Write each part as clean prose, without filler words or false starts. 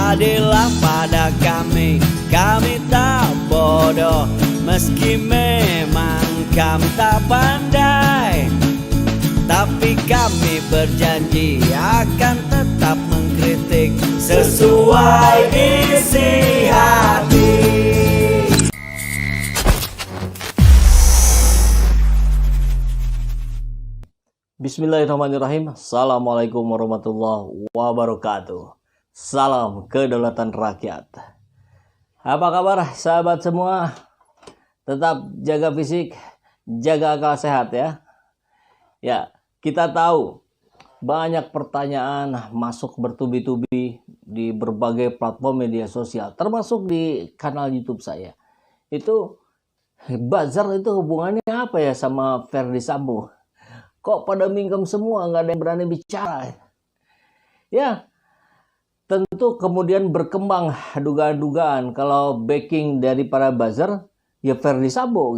adillah pada kami tak bodoh. Meski memang kami tak pandai, tapi kami berjanji akan tetap mengkritik sesuai isi hati. Bismillahirrahmanirrahim. Assalamualaikum warahmatullahi wabarakatuh. Salam kedaulatan rakyat. Apa kabar sahabat semua? Tetap jaga fisik, jaga akal sehat ya. Ya, kita tahu banyak pertanyaan masuk bertubi-tubi di berbagai platform media sosial, termasuk di kanal YouTube saya. Itu buzzer itu hubungannya apa ya sama Ferdy Sambo? Kok pada mingkem semua, nggak ada yang berani bicara? Ya, tentu kemudian berkembang dugaan-dugaan kalau backing dari para buzzer ya Ferdy Sambo.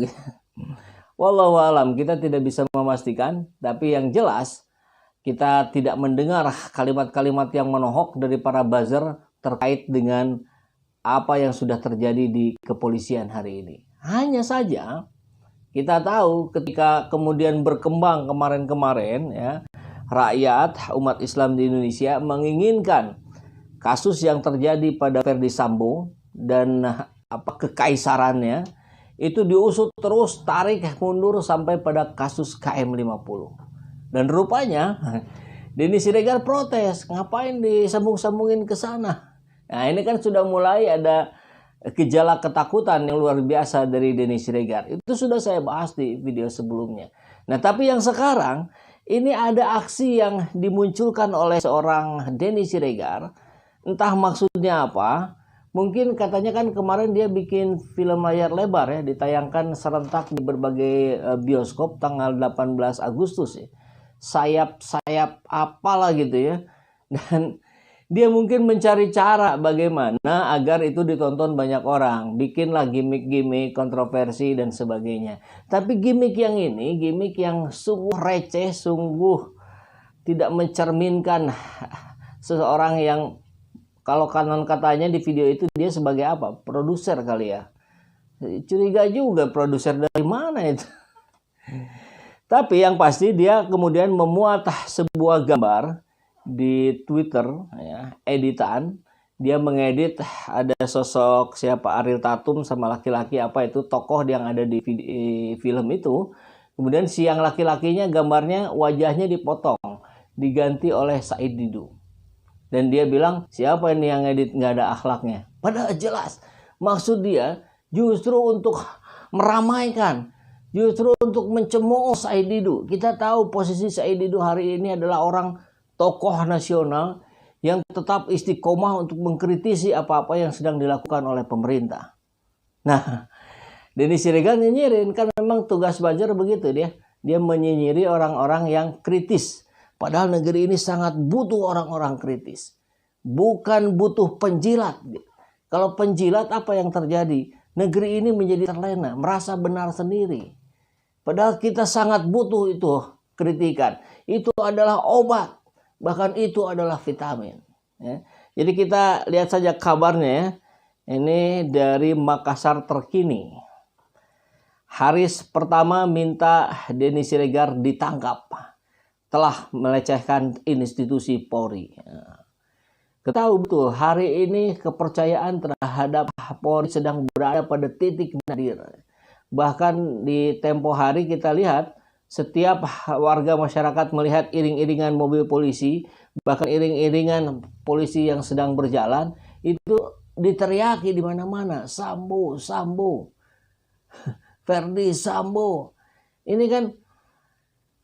Wallahu alam, kita tidak bisa memastikan, tapi yang jelas kita tidak mendengar kalimat-kalimat yang menohok dari para buzzer terkait dengan apa yang sudah terjadi di kepolisian hari ini. Hanya saja kita tahu ketika kemudian berkembang kemarin-kemarin ya, rakyat umat Islam di Indonesia menginginkan kasus yang terjadi pada Ferdy Sambo dan kekaisarannya itu diusut terus, tarik mundur sampai pada kasus KM50. Dan rupanya Denny Siregar protes, ngapain disambung-sambungin ke sana? Nah, ini kan sudah mulai ada gejala ketakutan yang luar biasa dari Denny Siregar. Itu sudah saya bahas di video sebelumnya. Nah, tapi yang sekarang ini ada aksi yang dimunculkan oleh seorang Denny Siregar. Entah maksudnya apa. Mungkin katanya kan kemarin dia bikin film layar lebar ya, ditayangkan serentak di berbagai bioskop tanggal 18 Agustus ya. Sayap-sayap apalah gitu ya. Dan dia mungkin mencari cara bagaimana agar itu ditonton banyak orang. Bikinlah gimmick-gimmick, kontroversi dan sebagainya. Tapi gimmick yang ini, gimmick yang sungguh receh, sungguh tidak mencerminkan seseorang yang kalau kanan katanya di video itu dia sebagai apa? Produser kali ya. Curiga juga produser dari mana itu. Tapi yang pasti dia kemudian memuat sebuah gambar di Twitter ya, editan. Dia mengedit ada sosok siapa Ariel Tatum sama laki-laki apa itu tokoh yang ada di film itu. Kemudian si yang laki-lakinya gambarnya wajahnya dipotong, diganti oleh Said Didu. Dan dia bilang siapa ini yang edit nggak ada akhlaknya. Padahal jelas maksud dia justru untuk meramaikan, justru untuk mencemooh Said Didu. Kita tahu posisi Said Didu hari ini adalah orang tokoh nasional yang tetap istiqomah untuk mengkritisi apa-apa yang sedang dilakukan oleh pemerintah. Nah, Denny Siregar nyinyirin, kan memang tugas buzzer begitu dia. Dia menyinyiri orang-orang yang kritis. Padahal negeri ini sangat butuh orang-orang kritis. Bukan butuh penjilat. Kalau penjilat apa yang terjadi? Negeri ini menjadi terlena, merasa benar sendiri. Padahal kita sangat butuh itu kritikan. Itu adalah obat. Bahkan itu adalah vitamin. Ya. Jadi kita lihat saja kabarnya ya. Ini dari Makassar Terkini. Haris pertama minta Denny Siregar ditangkap. Telah melecehkan institusi Polri. Ya. Ketahui betul hari ini kepercayaan terhadap Polri sedang berada pada titik nadir. Bahkan di tempo hari kita lihat setiap warga masyarakat melihat iring-iringan mobil polisi, bahkan iring-iringan polisi yang sedang berjalan, itu diteriaki di mana-mana, Sambo, Sambo, Ferdy Sambo. Ini kan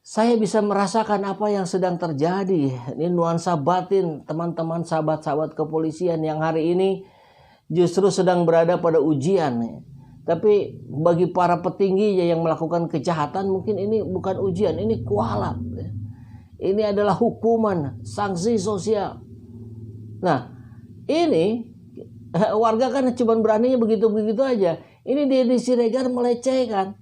saya bisa merasakan apa yang sedang terjadi. Ini nuansa batin teman-teman sahabat-sahabat kepolisian yang hari ini justru sedang berada pada ujian. Tapi bagi para petingginya yang melakukan kejahatan mungkin ini bukan ujian, ini kualat. Ini adalah hukuman, sanksi sosial. Nah, ini warga kan cuma beraninya begitu-begitu aja. Ini Denny Siregar melecehkan.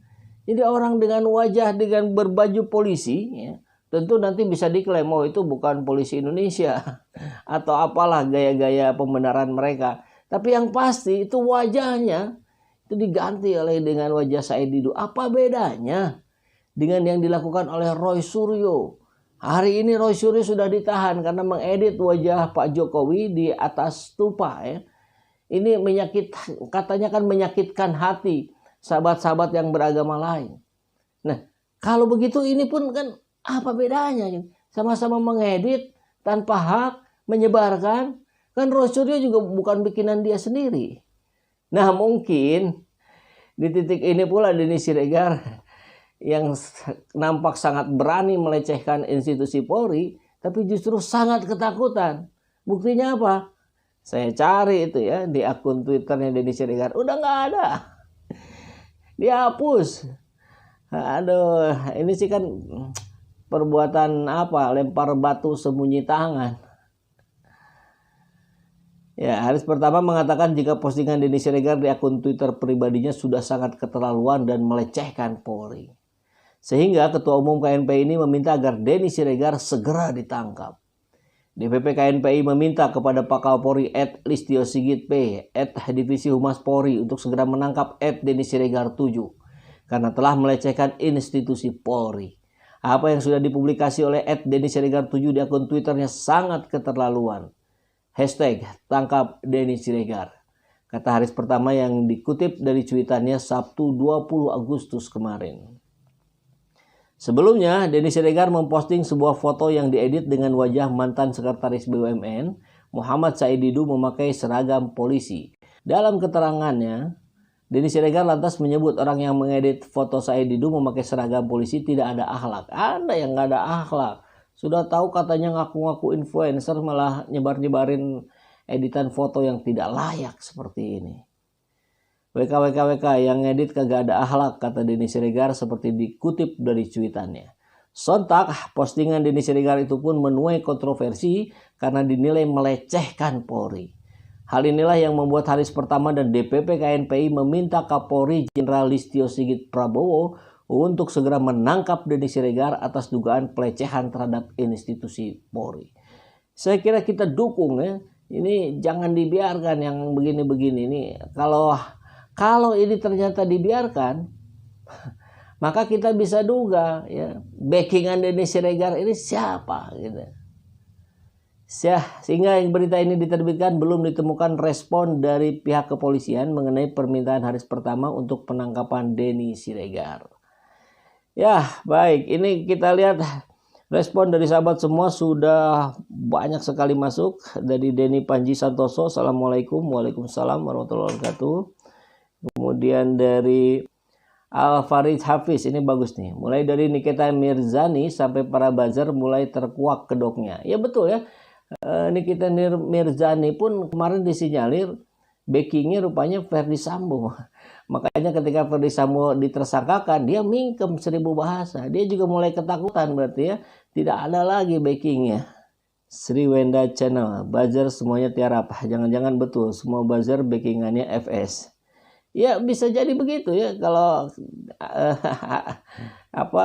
Jadi orang dengan wajah dengan berbaju polisi, ya, tentu nanti bisa diklaim, oh itu bukan polisi Indonesia. atau apalah gaya-gaya pembenaran mereka. Tapi yang pasti itu wajahnya itu diganti oleh dengan wajah Said Didu. Apa bedanya dengan yang dilakukan oleh Roy Suryo? Hari ini Roy Suryo sudah ditahan karena mengedit wajah Pak Jokowi di atas stupa ya. Ini katanya kan menyakitkan hati sahabat-sahabat yang beragama lain. Nah, kalau begitu ini pun kan apa bedanya? Sama-sama mengedit tanpa hak, menyebarkan. Kan Roy Suryo juga bukan bikinan dia sendiri. Nah, mungkin di titik ini pula Denny Siregar yang nampak sangat berani melecehkan institusi Polri, tapi justru sangat ketakutan. Buktinya apa? Saya cari itu ya di akun Twitternya Denny Siregar, udah nggak ada, dihapus. Aduh, ini sih kan perbuatan apa? Lempar batu sembunyi tangan. Ya, Haris pertama mengatakan jika postingan Denny Siregar di akun Twitter pribadinya sudah sangat keterlaluan dan melecehkan Polri. Sehingga Ketua Umum KNPI ini meminta agar Denny Siregar segera ditangkap. DPP KNPI meminta kepada Pak Kapolri @Listio Sigit P, @Divisi Humas Polri untuk segera menangkap @Denny Siregar 7 karena telah melecehkan institusi Polri. Apa yang sudah dipublikasi oleh @Denny Siregar 7 di akun Twitternya sangat keterlaluan. #tangkap Denny Siregar, kata Haris pertama yang dikutip dari cuitannya Sabtu 20 Agustus kemarin. Sebelumnya, Denny Siregar memposting sebuah foto yang diedit dengan wajah mantan Sekretaris BUMN, Muhammad Said Didu memakai seragam polisi. Dalam keterangannya, Denny Siregar lantas menyebut orang yang mengedit foto Said Didu memakai seragam polisi tidak ada akhlak. Anda yang nggak ada akhlak. Sudah tahu katanya ngaku-ngaku influencer malah nyebar-nyebarin editan foto yang tidak layak seperti ini. WK yang ngedit kagak ada akhlak, kata Denny Siregar seperti dikutip dari cuitannya. Sontak postingan Denny Siregar itu pun menuai kontroversi karena dinilai melecehkan Polri. Hal inilah yang membuat Haris pertama dan DPP KNPI meminta Kapolri Jenderal Listio Sigit Prabowo untuk segera menangkap Denny Siregar atas dugaan pelecehan terhadap institusi Polri. Saya kira kita dukung ya. Ini jangan dibiarkan yang begini-begini ini. Kalau ini ternyata dibiarkan, maka kita bisa duga ya backingan Denny Siregar ini siapa gitu. Sehingga yang berita ini diterbitkan belum ditemukan respon dari pihak kepolisian mengenai permintaan Haris pertama untuk penangkapan Denny Siregar. Ya, baik. Ini kita lihat respon dari sahabat semua sudah banyak sekali masuk. Dari Denny Panji Santoso, Assalamualaikum. Waalaikumsalam warahmatullahi wabarakatuh. Kemudian dari Al-Farid Hafiz, ini bagus nih. Mulai dari Nikita Mirzani sampai para buzzer mulai terkuak kedoknya. Ya betul ya. Nikita Mirzani pun kemarin disinyalir backingnya rupanya Ferdy Sambo. Makanya ketika Ferdy Sambo ditersangkakan, dia mingkem 1000 bahasa. Dia juga mulai ketakutan berarti ya. Tidak ada lagi backingnya. Sri Wenda Channel, buzzer semuanya tiarap. Jangan-jangan betul semua buzzer backingannya FS. Ya bisa jadi begitu ya. Kalau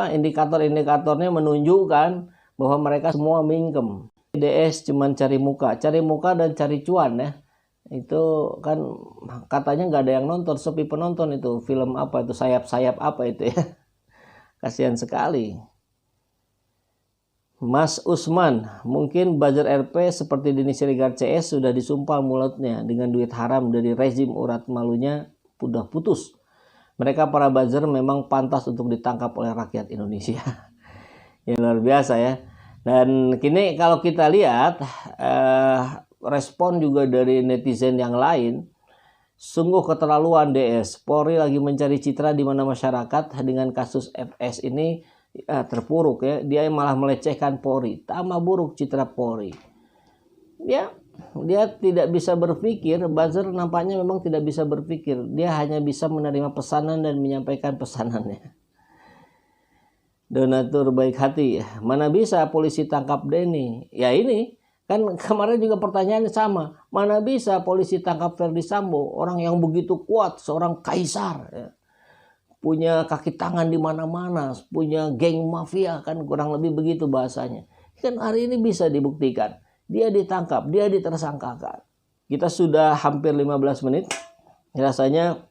indikator-indikatornya menunjukkan bahwa mereka semua mingkem. DS cuman cari muka dan cari cuan ya. Itu kan katanya nggak ada yang nonton, sepi penonton itu. Film apa itu, sayap-sayap apa itu ya. Kasihan sekali. Mas Usman, mungkin buzzer RP seperti Denny Siregar CS sudah disumpah mulutnya dengan duit haram dari rezim urat malunya udah putus. Mereka para buzzer memang pantas untuk ditangkap oleh rakyat Indonesia. Ya luar biasa ya. Dan kini kalau kita lihat respon juga dari netizen yang lain, sungguh keterlaluan DS. Polri lagi mencari citra di mana masyarakat dengan kasus FS ini terpuruk ya. Dia malah melecehkan Polri, tambah buruk citra Polri. Ya, dia tidak bisa berpikir. Buzzer nampaknya memang tidak bisa berpikir. Dia hanya bisa menerima pesanan dan menyampaikan pesanannya. Donatur baik hati, mana bisa polisi tangkap Denny? Ya ini kan kemarin juga pertanyaannya sama, mana bisa polisi tangkap Ferdy Sambo, orang yang begitu kuat, seorang kaisar, ya. Punya kaki tangan di mana-mana, punya geng mafia, kan kurang lebih begitu bahasanya. Kan hari ini bisa dibuktikan. dia ditangkap, dia ditersangkakan. Kita sudah hampir 15 menit. Rasanya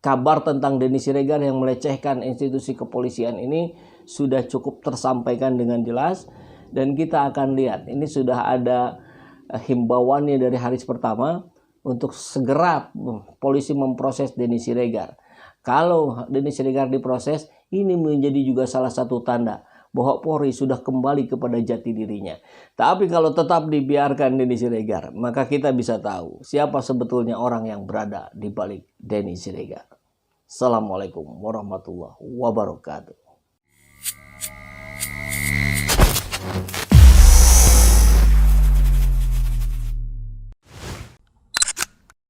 kabar tentang Denny Siregar yang melecehkan institusi kepolisian ini sudah cukup tersampaikan dengan jelas. Dan kita akan lihat, ini sudah ada himbauannya dari hari pertama untuk segera polisi memproses Denny Siregar. Kalau Denny Siregar diproses, ini menjadi juga salah satu tanda bahwa Polri sudah kembali kepada jati dirinya. Tapi kalau tetap dibiarkan Denny Siregar, maka kita bisa tahu siapa sebetulnya orang yang berada di balik Denny Siregar. Assalamualaikum warahmatullahi wabarakatuh.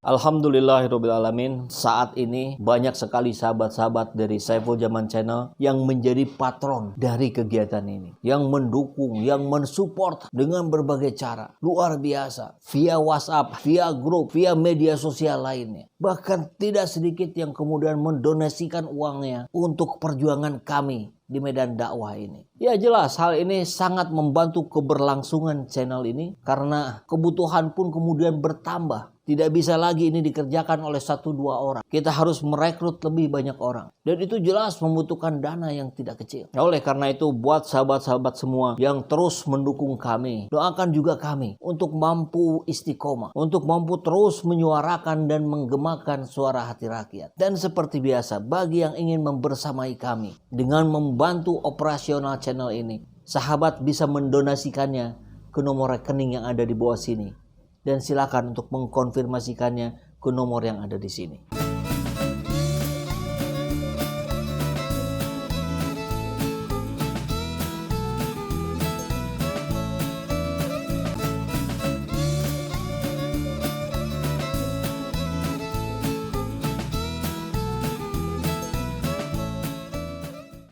Alhamdulillahirrabbilalamin. Saat ini banyak sekali sahabat-sahabat dari Saiful Zaman Channel yang menjadi patron dari kegiatan ini, yang mendukung, yang mensupport dengan berbagai cara luar biasa, via WhatsApp, via grup, via media sosial lainnya. Bahkan tidak sedikit yang kemudian mendonasikan uangnya untuk perjuangan kami di medan dakwah ini. Ya jelas hal ini sangat membantu keberlangsungan channel ini karena kebutuhan pun kemudian bertambah. Tidak bisa lagi ini dikerjakan oleh 1-2 orang. Kita harus merekrut lebih banyak orang. Dan itu jelas membutuhkan dana yang tidak kecil. Oleh karena itu buat sahabat-sahabat semua yang terus mendukung kami, doakan juga kami untuk mampu istiqomah, untuk mampu terus menyuarakan dan menggemakan suara hati rakyat. Dan seperti biasa, bagi yang ingin membersamai kami dengan membantu operasional channel ini, sahabat bisa mendonasikannya ke nomor rekening yang ada di bawah sini. Dan silakan untuk mengkonfirmasikannya ke nomor yang ada di sini.